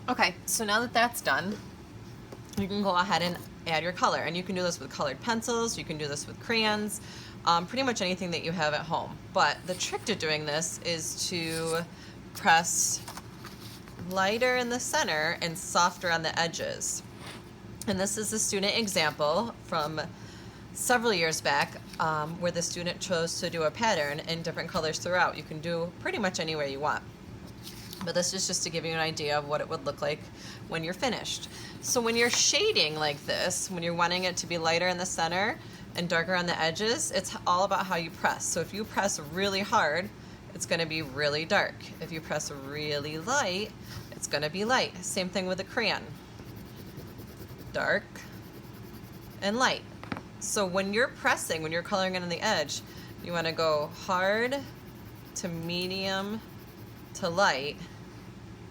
Okay, so now that that's done, you can go ahead and add your color. And you can do this with colored pencils, you can do this with crayons, pretty much anything that you have at home. But the trick to doing this is to press lighter in the center and softer on the edges. And this is a student example from several years back where the student chose to do a pattern in different colors throughout. You can do pretty much anywhere you want. But this is just to give you an idea of what it would look like when you're finished. So when you're shading like this, when you're wanting it to be lighter in the center and darker on the edges, it's all about how you press. So if you press really hard, it's going to be really dark. If you press really light, it's going to be light. Same thing with a crayon. Dark and light. So when you're pressing, when you're coloring it on the edge, you want to go hard to medium to light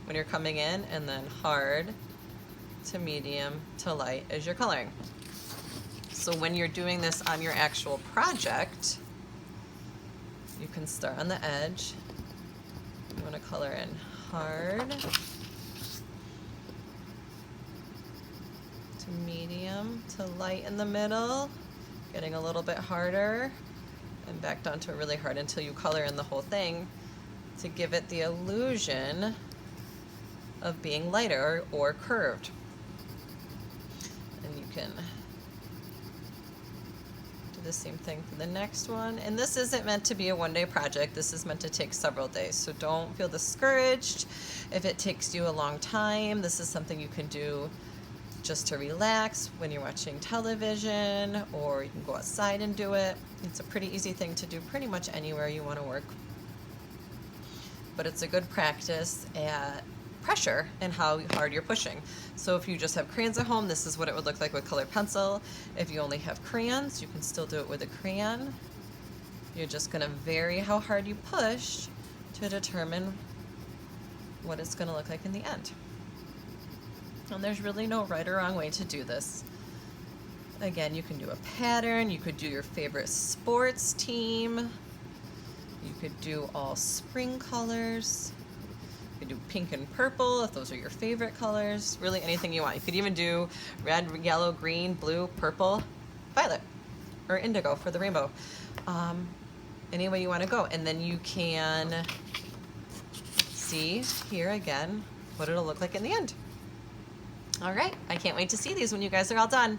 when you're coming in, and then hard to medium to light as you're coloring. So when you're doing this on your actual project, you can start on the edge. You want to color in hard to medium to light in the middle, getting a little bit harder, and back down to really hard until you color in the whole thing to give it the illusion of being lighter or curved. And you can do the same thing for the next one. And this isn't meant to be a one-day project. This is meant to take several days. So don't feel discouraged if it takes you a long time. This is something you can do just to relax when you're watching television, or you can go outside and do it. It's a pretty easy thing to do pretty much anywhere you want to work. But it's a good practice at pressure and how hard you're pushing. So if you just have crayons at home, this is what it would look like with colored pencil. If you only have crayons, you can still do it with a crayon. You're just going to vary how hard you push to determine what it's going to look like in the end. And there's really no right or wrong way to do this. Again, you can do a pattern, you could do your favorite sports team, you could do all spring colors, you could do pink and purple if those are your favorite colors, really anything you want. You could even do red, yellow, green, blue, purple, violet, or indigo for the rainbow. Any way you want to go. And then you can see here again what it'll look like in the end. All right, I can't wait to see these when you guys are all done.